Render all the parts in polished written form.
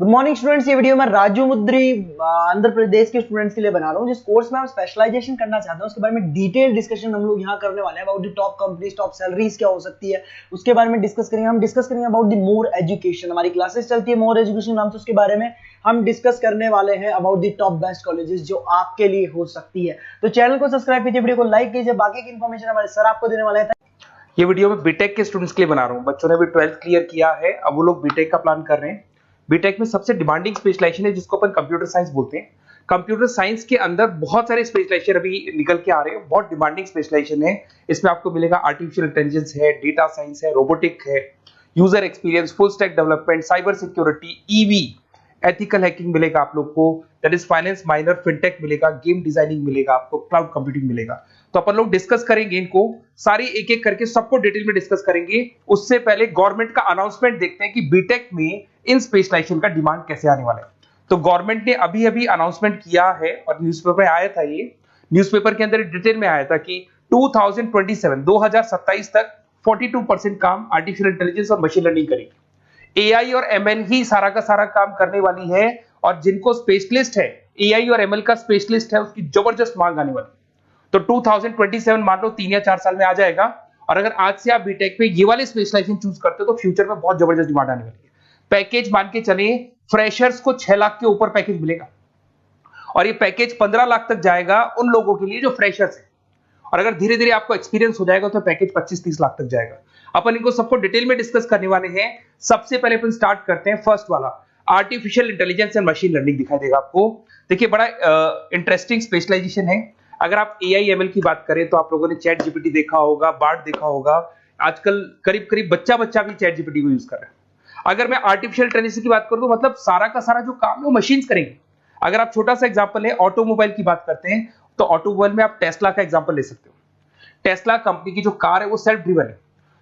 Good morning students. ये video मैं राजू मुद्री आंध्र प्रदेश के स्टूडेंट्स के लिए बना रहा हूँ। जिस कोर्स में हम स्पेशलाइजेशन करना चाहते हैं उसके बारे में डिटेल डिस्कशन हम लोग यहाँ करने वाले हैं। About the top companies, top salaries क्या हो सकती है उसके बारे में डिस्कस करेंगे। हम डिस्कस करेंगे अबाउट द मोर एजुकेशन। हमारी क्लासेस चलती है मोर एजुकेशन नाम से, उसके बारे में हम डिस्कस करने वाले हैं about the top best colleges जो आपके लिए हो सकती है। तो चैनल को सब्सक्राइब कीजिए, वीडियो को लाइक कीजिए। बाकी की इन्फॉर्मेशन हमारे सर आपको देने वाले हैं। ये वीडियो में बीटेक के स्टूडेंट्स के लिए बना रहा हूँ। बच्चों ने भी 12th क्लियर किया है, अब वो लोग बीटेक का प्लान कर रहे हैं। बीटेक में सबसे डिमांडिंग स्पेशलाइजेशन है जिसको अपन कंप्यूटर साइंस बोलते हैं। कंप्यूटर साइंस के अंदर बहुत सारे स्पेशलाइजेशन अभी निकल के आ रहे हैं, बहुत डिमांडिंग स्पेशलाइजेशन है। इसमें आपको मिलेगा आर्टिफिशियल इंटेलिजेंस है, डेटा साइंस है, रोबोटिक है, user experience, full stack development, cyber security, EV, ethical hacking मिलेगा आप लोग को, that is finance minor, fintech मिलेगा, गेम डिजाइनिंग मिलेगा आपको, क्लाउड कंप्यूटिंग मिलेगा। तो अपन लोग डिस्कस करेंगे इनको सारी एक एक करके, सबको डिटेल में डिस्कस करेंगे। उससे पहले गवर्नमेंट का अनाउंसमेंट देखते हैं कि बीटेक में इन स्पेशलाइजेशन का डिमांड कैसे आने वाला है। तो गवर्नमेंट ने अभी अभी अनाउंसमेंट किया है और न्यूज़पेपर में आया था, ये न्यूज़पेपर के अंदर डिटेल में आया था कि 2027 तक 42% काम आर्टिफिशियल इंटेलिजेंस और मशीन लर्निंग करेगी। एआई और एमएल ही सारा का सारा काम करने वाली है, और जिनको स्पेशलिस्ट है, एआई और एमएल का स्पेशलिस्ट है, उसकी जबरदस्त मांग आने वाली है। तो 2027 मान लो 3 या 4 साल में आ जाएगा। और अगर आज से आप बीटेक पे ये वाले स्पेशलाइजेशन चूज करते हो तो फ्यूचर में बहुत जबरदस्त डिमांड आने वाली है। पैकेज मान के चले, फ्रेशर्स को 6 लाख के ऊपर पैकेज मिलेगा, और ये पैकेज 15 लाख तक जाएगा उन लोगों के लिए जो फ्रेशर्स है। और अगर धीरे धीरे आपको एक्सपीरियंस हो जाएगा तो पैकेज 25-30 लाख तक जाएगा। अपन इनको सबको डिटेल में डिस्कस करने वाले हैं। सबसे पहले अपन स्टार्ट करते हैं फर्स्ट वाला, artificial intelligence and machine learning दिखाई देगा आपको। देखिए बड़ा इंटरेस्टिंग स्पेशलाइजेशन है। अगर आप एआई एमएल की बात करें तो आप लोगों ने चैट जीपीटी देखा होगा, बार्ड देखा होगा। आजकल करीब करीब बच्चा भी चैट जीपीटी को यूज कर रहा है। अगर मैं आर्टिफिशियल इंटेलिजेंस की बात करूं तो मतलब सारा का सारा जो काम है वो मशीन्स करेंगे। अगर आप छोटा सा एग्जांपल है, ऑटोमोबाइल की बात करते हैं तो ऑटोमोबाइल में आप टेस्ला का एग्जांपल ले सकते हो। टेस्ला कंपनी की जो कार है वो सेल्फ ड्रिवन है।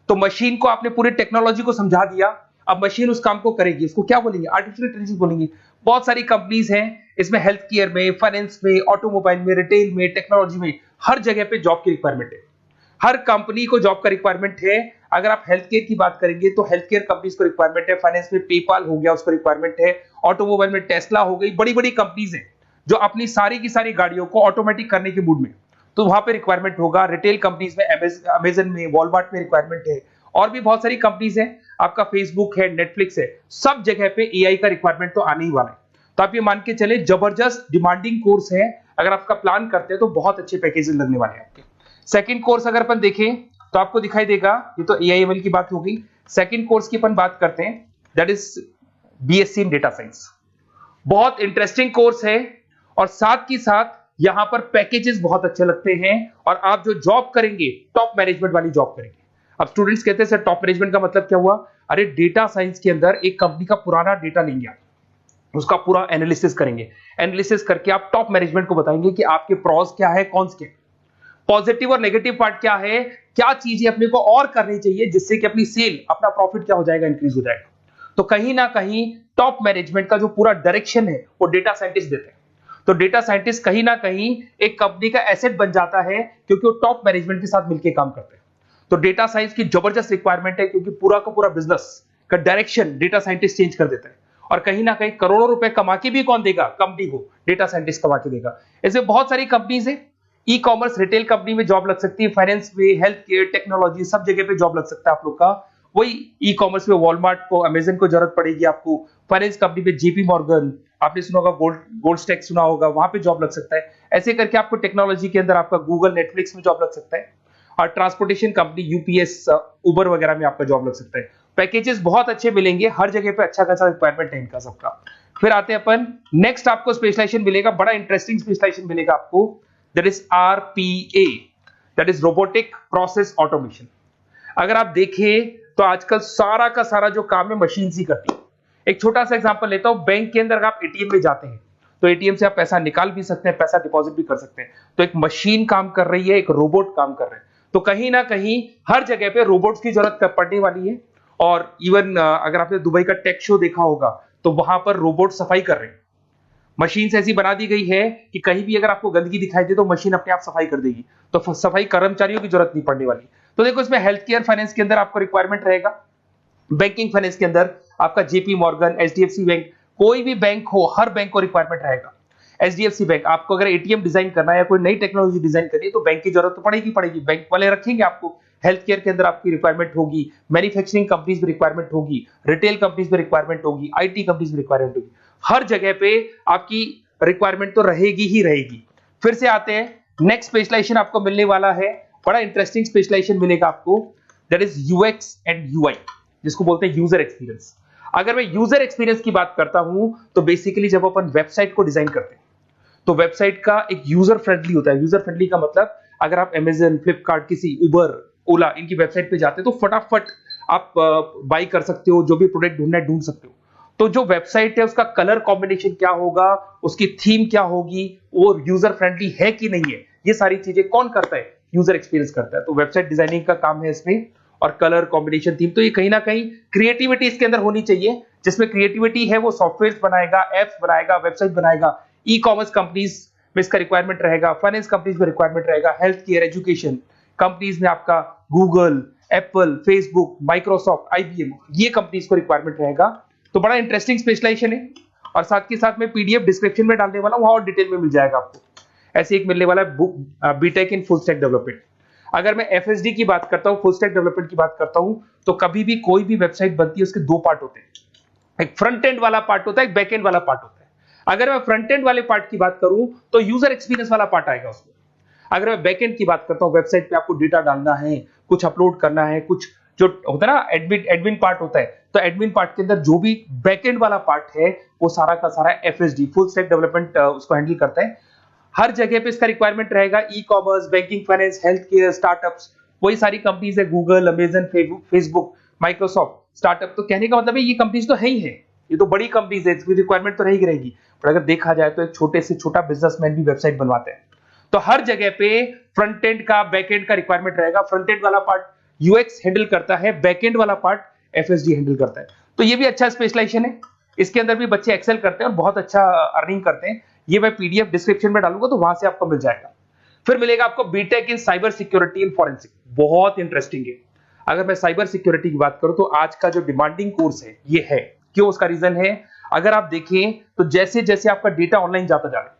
तो मशीन को आपने पूरी टेक्नोलॉजी को समझा दिया, अब मशीन उस काम को करेगी। इसको क्या बोलेंगे? आर्टिफिशियल इंटेलिजेंस बोलेंगे। बहुत सारी कंपनीज हैं इसमें, हेल्थ केयर में, फाइनेंस में, ऑटोमोबाइल में, रिटेल में, टेक्नोलॉजी में, हर जगह पे जॉब की रिक्वायरमेंट है। हर कंपनी को जॉब का रिक्वायरमेंट है। अगर आप हेल्थ केयर की बात करेंगे तो हेल्थ केयर कंपनीज को रिक्वायरमेंट है, फाइनेंस में पेपाल हो गया उसको रिक्वायरमेंट है, ऑटोमोबाइल में टेस्ला हो गई, बड़ी बड़ी कंपनीज हैं जो अपनी सारी की सारी गाड़ियों को ऑटोमेटिक करने के मूड में, तो वहां पे रिक्वायरमेंट होगा। रिटेल कंपनीज में अमेजन में, वॉलमार्ट में रिक्वायरमेंट है, और भी बहुत सारी कंपनीज है, आपका फेसबुक है, नेटफ्लिक्स है, सब जगह पे एआई का रिक्वायरमेंट तो आने ही वाला है। तो आप ये मान के चले जबरदस्त डिमांडिंग कोर्स है। अगर आपका प्लान करते हैं तो बहुत अच्छे पैकेजेस लगने वाले हैं आपके। सेकंड कोर्स अगर अपन देखें तो आपको दिखाई देगा, ये तो एआई एमएल की बात हो गई। सेकंड कोर्स की अपन बात करते हैं, that is BSc in data science. बहुत इंटरेस्टिंग कोर्स है, और साथ ही साथ यहां पर पैकेजेस बहुत अच्छे लगते हैं, और आप जो जॉब करेंगे टॉप मैनेजमेंट वाली जॉब करेंगे। अब स्टूडेंट्स कहते हैं सर टॉप मैनेजमेंट का मतलब क्या हुआ? अरे डेटा साइंस के अंदर एक कंपनी का पुराना डेटा लेंगे आप, उसका पूरा एनालिसिस करेंगे, एनालिसिस करके आप टॉप मैनेजमेंट को बताएंगे कि आपके प्रॉस क्या है, कॉन्स क्या है, पॉजिटिव और नेगेटिव पार्ट क्या है, क्या चीजें अपने को और करनी चाहिए जिससे कि अपनी सेल, अपना प्रॉफिट क्या हो जाएगा, इंक्रीज हो जाएगा। तो कहीं ना कहीं टॉप मैनेजमेंट का जो पूरा डायरेक्शन है वो डेटा साइंटिस्ट देते हैं। तो डेटा साइंटिस्ट कहीं ना कहीं एक कंपनी का एसेट बन जाता है क्योंकि वो टॉप मैनेजमेंट के साथ मिलकर काम करते हैं। तो डेटा साइंस की जबरदस्त रिक्वायरमेंट है क्योंकि पूरा का पूरा बिजनेस का डायरेक्शन डेटा साइंटिस्ट चेंज कर देता है। और कहीं ना कहीं करोड़ों रुपए कमा के भी कौन देगा? कंपनी को डेटा साइंटिस्ट कमा के देगा। ऐसे बहुत सारी कंपनीज है, ई कॉमर्स, रिटेल कंपनी में जॉब लग सकती है, फाइनेंस में, हेल्थ केयर, टेक्नोलॉजी, सब जगह पे जॉब लग सकता है आप लोग का। वही ई कॉमर्स में वॉलमार्ट को, अमेजन को जरूरत पड़ेगी आपको। फाइनेंस कंपनी में जेपी मॉर्गन, आपने सुना होगा, गोल्ड स्टैक सुना होगा, वहां पे जॉब लग सकता है। ऐसे करके आपको टेक्नोलॉजी के अंदर आपका गूगल, नेटफ्लिक्स में जॉब लग सकता है। और ट्रांसपोर्टेशन कंपनी यूपीएस, उबर वगैरह में आपका जॉब लग सकता है। पैकेजेस बहुत अच्छे मिलेंगे, हर जगह पे अच्छा खासा रिक्वायरमेंट है इनका सबका। फिर आते हैं अपन नेक्स्ट, आपको स्पेशलाइजेशन मिलेगा, बड़ा इंटरेस्टिंग स्पेशलाइजेशन मिलेगा आपको, that is RPA, that is robotic process automation. अगर आप देखें तो आजकल सारा का सारा जो काम है मशीन ही करती है। एक छोटा सा एग्जांपल लेता हूं, बैंक के अंदर अगर आप एटीएम में जाते हैं तो एटीएम से आप पैसा निकाल भी सकते हैं, पैसा डिपॉजिट भी कर सकते हैं। तो एक मशीन काम कर रही है, एक रोबोट काम कर रहे हैं। तो कहीं ना कहीं हर जगह पे रोबोट्स की जरूरत पड़ने वाली है। और इवन अगर आपने दुबई का टेक शो देखा होगा तो वहां पर रोबोट सफाई कर रहे हैं। मशीन ऐसी बना दी गई है कि कहीं भी अगर आपको गंदगी दिखाई दे तो मशीन अपने आप सफाई कर देगी, तो सफाई कर्मचारियों की जरूरत नहीं पड़ने वाली। तो देखो इसमें हेल्थ केयर, फाइनेंस के अंदर आपको रिक्वायरमेंट रहेगा, बैंकिंग फाइनेंस के अंदर आपका जेपी मॉर्गन, एचडीएफसी बैंक, कोई भी बैंक हो, हर बैंक को रिक्वायरमेंट रहेगा। एचडीएफसी बैंक, आपको अगर एटीएम डिजाइन करना है या कोई नई टेक्नोलॉजी डिजाइन करनी है तो बैंक की जरूरत तो पड़ेगी, बैंक वाले रखेंगे आपको। हेल्थ केयर के अंदर आपकी रिक्वायरमेंट होगी, मैन्युफैक्चरिंग कंपनीज में रिक्वायरमेंट होगी, रिटेल कंपनीज में रिक्वायरमेंट होगी, आईटी कंपनीज में रिक्वायरमेंट होगी। हर जगह पे आपकी रिक्वायरमेंट तो रहेगी ही रहेगी। फिर से आते हैं, नेक्स्ट स्पेशलाइजेशन आपको मिलने वाला है, बड़ा इंटरेस्टिंग स्पेशलाइजेशन मिलेगा आपको, that is UX and UI, जिसको बोलते हैं यूजर एक्सपीरियंस। अगर मैं यूजर एक्सपीरियंस की बात करता हूं तो बेसिकली जब अपन वेबसाइट को डिजाइन करते हैं तो वेबसाइट का एक यूजर फ्रेंडली होता है। यूजर फ्रेंडली का मतलब अगर आप अमेजन, फ्लिपकार्ट, किसी उबर, ओला, इनकी वेबसाइट पे जाते हैं तो फटाफट आप बाई कर सकते हो, जो भी प्रोडक्ट ढूंढना है ढूंढ सकते हो। तो जो वेबसाइट है उसका कलर कॉम्बिनेशन क्या होगा, उसकी थीम क्या होगी, वो यूजर फ्रेंडली है कि नहीं है, ये सारी चीजें कौन करता है, यूजर एक्सपीरियंस करता है। तो वेबसाइट डिजाइनिंग का काम है इसमें, और कलर कॉम्बिनेशन, थीम, तो ये कहीं ना कहीं क्रिएटिविटी इसके अंदर होनी चाहिए। जिसमें क्रिएटिविटी है वो सॉफ्टवेयर बनाएगा, एप्स बनाएगा, वेबसाइट बनाएगा। ई कॉमर्स कंपनीज में इसका रिक्वायरमेंट रहेगा, फाइनेंस कंपनीज में रिक्वायरमेंट रहेगा, हेल्थ केयर, एजुकेशन कंपनीज में आपका Google, Apple, Facebook, Microsoft, IBM, ये कंपनीज को रिक्वायरमेंट रहेगा। तो बड़ा इंटरेस्टिंग स्पेशलाइजेशन है, और साथ के साथ में पीडीएफ डिस्क्रिप्शन में डालने वाला हूं, वहां और डिटेल में मिल जाएगा आपको। ऐसे एक मिलने वाला है BTech in full stack development. अगर मैं एफएसडी की बात करता हूं, फुल स्टैक डेवलपमेंट की बात करता हूं, तो कभी भी कोई भी वेबसाइट बनती है उसके दो पार्ट होते हैं, एक फ्रंट एंड वाला पार्ट होता है, एक बैक एंड वाला पार्ट होता है। अगर मैं फ्रंट एंड वाले पार्ट की बात करूं तो यूजर एक्सपीरियंस वाला पार्ट आएगा उसमें। अगर मैं बैक एंड की बात करता हूं, वेबसाइट पे आपको डेटा डालना है, कुछ अपलोड करना है, कुछ जो होता है ना एडमिन पार्ट होता है, तो एडमिन पार्ट के अंदर जो भी बैक एंड वाला पार्ट है वो सारा का सारा एफएसडी, फुल स्टैक डेवलपमेंट, उसको हैंडल करता है। हर जगह पे इसका रिक्वायरमेंट रहेगा। E commerce, banking, finance, health care, startups, वही सारी कंपनीज है, Google, Amazon, Facebook, Microsoft. Startup तो कहने का मतलब है ये कंपनीज तो है ही है, ये तो बड़ी कंपनीज है, इसकी रिक्वायरमेंट तो रहेगी। पर अगर देखा जाए तो एक छोटे से छोटा बिजनेसमैन भी वेबसाइट बनवाते हैं। तो हर जगह पे फ्रंट एंड का, बैक एंड का रिक्वायरमेंट रहेगा। फ्रंट एंड वाला पार्ट यूएक्स हैंडल करता है, बैक एंड वाला पार्ट एफएसडी हैंडल करता है। तो ये भी अच्छा स्पेशलाइजेशन है, इसके अंदर भी बच्चे एक्सेल करते हैं और बहुत अच्छा अर्निंग करते हैं। ये मैं पीडीएफ डिस्क्रिप्शन में डालूंगा तो वहां से आपको मिल जाएगा। फिर मिलेगा आपको BTech in cyber security and forensic, बहुत इंटरेस्टिंग है। अगर मैं साइबर सिक्योरिटी की बात करूं तो आज का जो डिमांडिंग कोर्स है ये है। क्यों? उसका रीजन है, अगर आप देखें तो जैसे जैसे आपका डेटा ऑनलाइन जाता जा रहा है,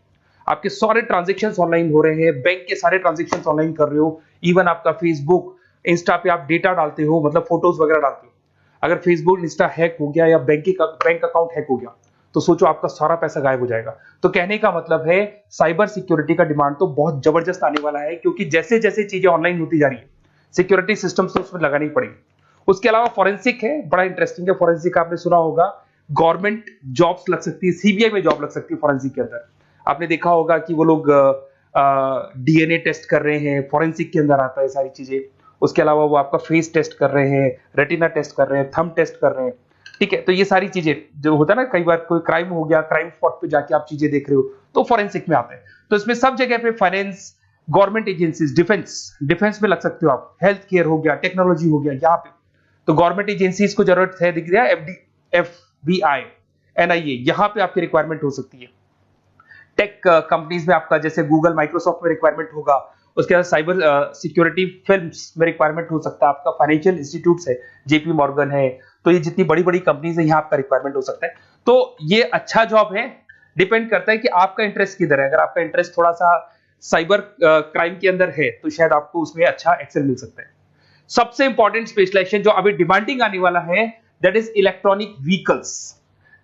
आपके सारे ट्रांजेक्शंस ऑनलाइन हो रहे हैं, बैंक के सारे ट्रांजेक्शंस ऑनलाइन कर रहे हो, इवन आपका फेसबुक, इंस्टा पे आप डेटा डालते हो, मतलब फोटोज वगैरह डालते हो। अगर फेसबुक, इंस्टा हैक हो गया या बैंक अकाउंट हैक हो गया तो सोचो आपका सारा पैसा गायब हो जाएगा। तो कहने का मतलब है साइबर सिक्योरिटी का डिमांड तो बहुत जबरदस्त आने वाला है, क्योंकि जैसे जैसे चीजें ऑनलाइन होती जा रही है सिक्योरिटी सिस्टम्स तो उसमें लगानी पड़ेगी। उसके अलावा फॉरेंसिक है, बड़ा इंटरेस्टिंग है। फॉरेंसिक आपने सुना होगा, गवर्नमेंट जॉब्स लग सकती है, सीबीआई में जॉब लग सकती है फॉरेंसिक के अंदर। आपने देखा होगा कि वो लोग डीएनए टेस्ट कर रहे हैं, फॉरेंसिक के अंदर आता है सारी चीजें। उसके अलावा वो आपका फेस टेस्ट कर रहे हैं, रेटिना टेस्ट कर रहे हैं, थंब टेस्ट कर रहे हैं, ठीक है। तो ये सारी चीजें जो होता है ना, कई बार कोई क्राइम हो गया, क्राइम स्पॉट पे जाके आप चीजें देख रहे हो तो फॉरेंसिक में आते हैं। तो इसमें सब जगह पे फाइनेंस, गवर्नमेंट एजेंसीज, डिफेंस में लग सकते हो आप, हेल्थ केयर हो गया, टेक्नोलॉजी हो गया, यहाँ पे तो गवर्नमेंट एजेंसीज को जरूरत है, दिख रहा है, एफबीआई, एनआईए, यहाँ पे आपकी रिक्वायरमेंट हो सकती है। टेक कंपनीज में आपका जैसे गूगल, माइक्रोसॉफ्ट में रिक्वायरमेंट होगा। उसके बाद साइबर सिक्योरिटी फिल्म्स में रिक्वायरमेंट हो सकता है आपका, फाइनेंशियल इंस्टीट्यूट्स है, जेपी मॉर्गन है, तो ये जितनी बड़ी बड़ी कंपनीज है यहाँ आपका रिक्वायरमेंट हो सकता है। तो ये अच्छा जॉब है, डिपेंड करता है कि आपका इंटरेस्ट किधर है। अगर आपका इंटरेस्ट थोड़ा सा साइबर क्राइम के अंदर है तो शायद आपको उसमें अच्छा एक्सेल मिल सकता है। सबसे इंपॉर्टेंट स्पेशलाइजेशन जो अभी डिमांडिंग आने वाला है, that is electronic vehicles,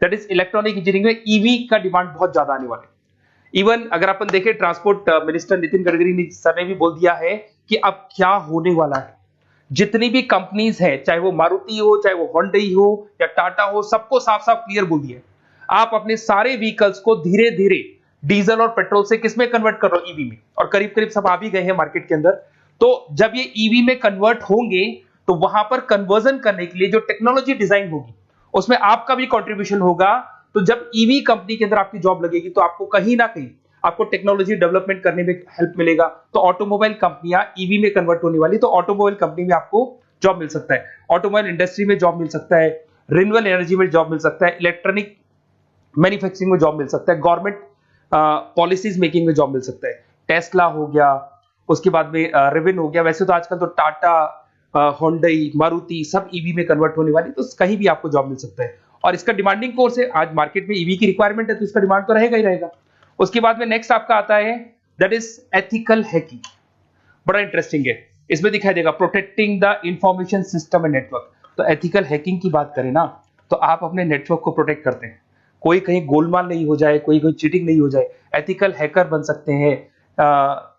that is electronic engineering में ईवी का डिमांड बहुत ज्यादा आने वाला है। इवन अगर अपन देखें, transport minister Nitin Gadkari sir ने भी बोल दिया है कि अब क्या होने वाला है, जितनी भी कंपनीज है, चाहे वो मारुति हो, चाहे वो होंडई हो या टाटा हो, सबको साफ साफ क्लियर बोल दिया, आप अपने सारे व्हीकल्स को धीरे धीरे डीजल और पेट्रोल से किसमें कन्वर्ट कर रहे हो, ईवी में। और करीब करीब सब आ भी गए हैं मार्केट के अंदर। तो जब ये ईवी में कन्वर्ट होंगे तो वहां पर कन्वर्जन करने के लिए जो टेक्नोलॉजी डिजाइन होगी उसमें आपका भी कंट्रीब्यूशन होगा। तो जब ईवी कंपनी के अंदर आपकी जॉब लगेगी तो आपको कहीं ना कहीं आपको टेक्नोलॉजी डेवलपमेंट करने में हेल्प मिलेगा। तो ऑटोमोबाइल कंपनियां ईवी में कन्वर्ट होने वाली, तो ऑटोमोबाइल कंपनी में आपको जॉब मिल सकता है, ऑटोमोबाइल इंडस्ट्री में जॉब मिल सकता है, रिन्यूएबल एनर्जी में जॉब मिल सकता है, इलेक्ट्रॉनिक मैन्युफैक्चरिंग में जॉब मिल सकता है, गवर्नमेंट पॉलिसीज मेकिंग में जॉब मिल सकता है। टेस्ला हो गया, उसके बाद में रिविन हो गया। वैसे तो आजकल तो टाटा, होंडई, मारुति सब ईवी में कन्वर्ट होने वाली, तो कहीं भी आपको जॉब मिल सकता है। और इसका डिमांडिंग कोर्स है। आज मार्केट में ईवी की रिक्वायरमेंट है तो इसका डिमांड तो रहेगा ही रहेगा। उसके बाद में नेक्स्ट आपका आता है दैट इज एथिकल हैकिंग। बड़ा इंटरेस्टिंग है, इसमें दिखाई देगा protecting the information system and network. तो एथिकल हैकिंग की बात करें ना तो आप अपने नेटवर्क को प्रोटेक्ट करते हैं, कोई कहीं गोलमाल नहीं हो जाए, कोई चीटिंग नहीं हो जाए। एथिकल हैकर बन सकते हैं,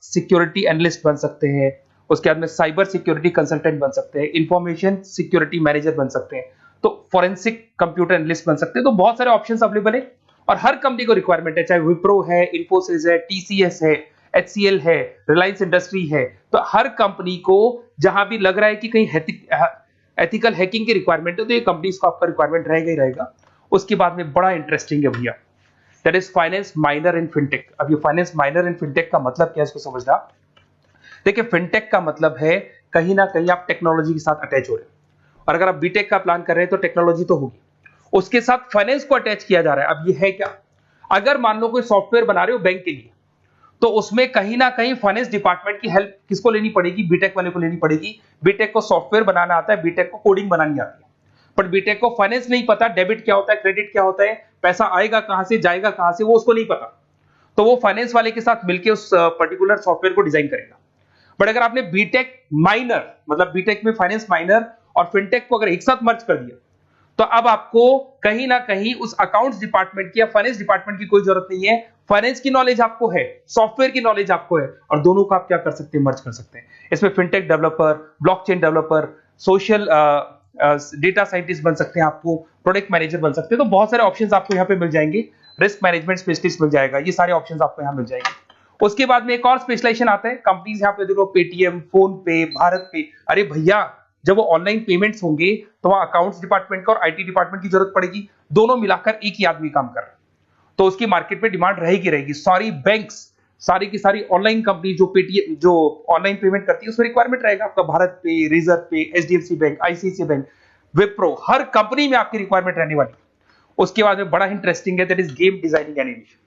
सिक्योरिटी एनालिस्ट बन सकते हैं, उसके बाद में साइबर सिक्योरिटी कंसल्टेंट बन सकते हैं, इंफॉर्मेशन सिक्योरिटी मैनेजर बन सकते हैं, तो फॉरेंसिक कंप्यूटर एनालिस्ट बन सकते हैं। तो बहुत सारे ऑप्शंस अवेलेबल है और हर कंपनी को रिक्वायरमेंट है, चाहे विप्रो है, इन्फोसिस है, टीसीएस है, एचसीएल है, रिलायंस इंडस्ट्री है। तो हर कंपनी को जहां भी लग रहा है कि कहीं एथिकल हैकिंग की रिक्वायरमेंट है तो ये कंपनीज को आपका रिक्वायरमेंट रहेगा ही रहेगा। उसके बाद में बड़ा इंटरेस्टिंग है भैया, that is finance minor in fintech. अब ये फाइनेंस माइनर इन फिनटेक का मतलब क्या है इसको समझना। देखिए फिनटेक का मतलब है कहीं ना कहीं आप टेक्नोलॉजी के साथ अटैच हो रहे हैं, और अगर आप बीटेक का प्लान कर रहे हैं तो टेक्नोलॉजी तो होगी, उसके साथ फाइनेंस को अटैच किया जा रहा है। अब ये है क्या, अगर मान लो कोई सॉफ्टवेयर बना रहे हो बैंक के लिए तो उसमें कहीं ना कहीं फाइनेंस डिपार्टमेंट की हेल्प किसको लेनी पड़ेगी, बीटेक वाले को लेनी पड़ेगी। बीटेक को सॉफ्टवेयर बनाना आता है, बीटेक को कोडिंग बनानी आती है, पर बीटेक को फाइनेंस नहीं पता, डेबिट क्या होता है, क्रेडिट क्या होता है, पैसा आएगा कहां से जाएगा कहां से, वो उसको नहीं पता। तो वो फाइनेंस वाले के साथ मिलकर उस पर्टिकुलर सॉफ्टवेयर को डिजाइन करेगा। बट अगर आपने बीटेक माइनर मतलब बीटेक में फाइनेंस माइनर और फिनटेक को अगर एक साथ मर्ज कर दिया तो अब आपको कहीं ना कहीं उस अकाउंट्स डिपार्टमेंट की या फाइनेंस डिपार्टमेंट की कोई जरूरत नहीं है। फाइनेंस की नॉलेज आपको है, सॉफ्टवेयर की नॉलेज आपको है, और दोनों को आप क्या कर सकते हैं, मर्ज कर सकते हैं। इसमें fintech developer, blockchain developer, social data scientist बन सकते हैं, आपको प्रोडक्ट मैनेजर बन सकते हैं। तो बहुत सारे ऑप्शंस आपको यहाँ पे मिल जाएंगे, रिस्क मैनेजमेंट स्पेशलिस्ट मिल जाएगा, ये सारे ऑप्शंस आपको यहाँ मिल जाएंगे। उसके बाद में एक और स्पेशलाइजेशन आता है, कंपनीज यहाँ पे देखो पेटीएम, फोन पे, भारत पे। अरे भैया जब वो ऑनलाइन पेमेंट्स होंगे तो वहां अकाउंट्स डिपार्टमेंट का और आईटी डिपार्टमेंट की जरूरत पड़ेगी, दोनों मिलाकर एक ही आदमी काम कर रहा है, तो उसकी मार्केट में डिमांड रहेगी रहेगी। सारी बैंक्स, सारी की सारी ऑनलाइन कंपनी जो पेटीएम जो ऑनलाइन पेमेंट करती है उसमें रिक्वायरमेंट रहेगा आपका, भारत पे, Razorpay, HDFC bank, ICICI bank, Wipro, हर कंपनी में आपकी रिक्वायरमेंट रहने वाली। उसके बाद में बड़ा इंटरेस्टिंग है that is game designing animation.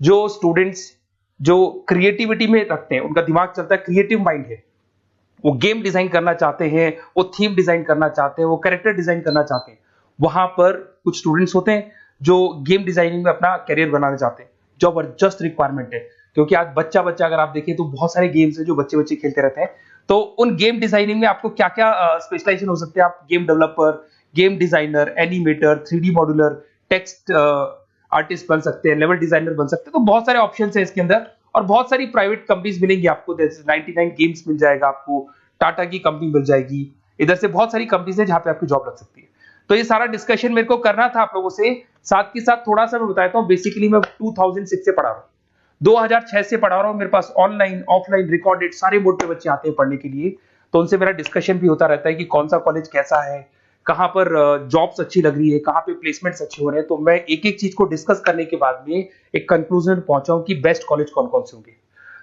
जो स्टूडेंट्स जो क्रिएटिविटी में रखते हैं, उनका दिमाग चलता है, क्रिएटिव माइंड है, वो गेम डिजाइन करना चाहते हैं, वो थीम डिजाइन करना चाहते हैं, वो कैरेक्टर डिजाइन करना चाहते हैं, वहां पर कुछ स्टूडेंट्स होते हैं जो गेम डिजाइनिंग में अपना करियर बनाना चाहते हैं। जबरदस्त रिक्वायरमेंट है, क्योंकि आज बच्चा अगर आप देखें तो बहुत सारे गेम्स हैं जो बच्चे खेलते रहते हैं। तो उन गेम डिजाइनिंग में आपको क्या क्या स्पेशलाइजेशन हो सकते हैं, आप game developer, game designer, animator, 3D modular, text artist बन सकते हैं, लेवल डिजाइनर बन सकते हैं। तो बहुत सारे ऑप्शन है इसके अंदर, और बहुत सारी प्राइवेट कंपनीज मिलेंगी आपको, जैसे 99 गेम्स मिल जाएगा आपको, टाटा की कंपनी मिल जाएगी, इधर से बहुत सारी कंपनीज है जहां पे आपकी जॉब लग सकती है। तो ये सारा डिस्कशन मेरे को करना था आप लोगों से, साथ के साथ थोड़ा सा मैं बताता हूँ। बेसिकली मैं 2006 से पढ़ा रहा हूँ, 2006 से पढ़ा रहा हूँ, मेरे पास ऑनलाइन ऑफलाइन रिकॉर्डेड सारे बोर्ड पे बच्चे आते हैं पढ़ने के लिए, तो उनसे मेरा डिस्कशन भी होता रहता है कि कौन सा कॉलेज कैसा है, कहाँ पर जॉब्स अच्छी लग रही है, कहाँ पे प्लेसमेंट्स अच्छे हो रहे हैं। तो मैं एक एक चीज को डिस्कस करने के बाद में एक कंक्लूजन पहुंचा हूं कि बेस्ट कॉलेज कौन कौन से होंगे।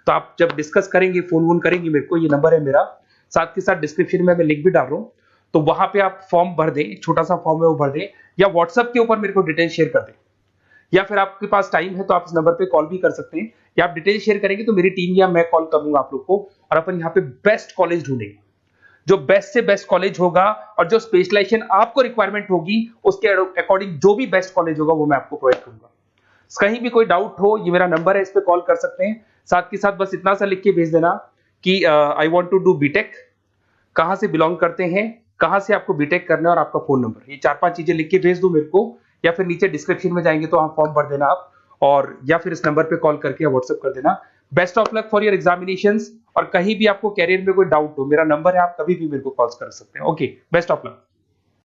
तो आप जब डिस्कस करेंगे, फोन वोन करेंगे मेरे को, ये नंबर है मेरा, साथ के साथ डिस्क्रिप्शन में मैं लिंक भी डाल रहा हूँ, तो वहां पे आप फॉर्म भर दें, एक छोटा सा फॉर्म है वो भर दें, या व्हाट्सएप के ऊपर मेरे को डिटेल शेयर कर दें, या फिर आपके पास टाइम है तो आप इस नंबर पे कॉल भी कर सकते हैं, या आप डिटेल शेयर करेंगे तो मेरी टीम या मैं कॉल करूंगा आप लोग को, और अपन यहाँ पे बेस्ट कॉलेज ढूंढेंगे। जो बेस्ट से बेस्ट कॉलेज होगा और जो स्पेशलाइजेशन आपको रिक्वायरमेंट होगी उसके अकॉर्डिंग जो भी बेस्ट कॉलेज होगा वो मैं आपको प्रोवाइड करूंगा। कहीं भी कोई डाउट हो, ये मेरा नंबर है, इस पे कॉल कर सकते हैं। साथ के साथ बस इतना सा लिख के भेज देना कि I want to do BTech, कहां से बिलोंग करते हैं, कहां से आपको बीटेक करना है, और आपका फोन नंबर, ये 4-5 चीजें लिख के भेज दो मेरे को, या फिर नीचे डिस्क्रिप्शन में जाएंगे तो आप फॉर्म भर देना आप, और या फिर इस नंबर पे कॉल करके या व्हाट्सएप कर देना। Best of luck for your examinations, और कहीं भी आपको कैरियर में कोई डाउट हो, मेरा नंबर है, आप कभी भी मेरे को कॉल कर सकते हैं। Okay, best of luck.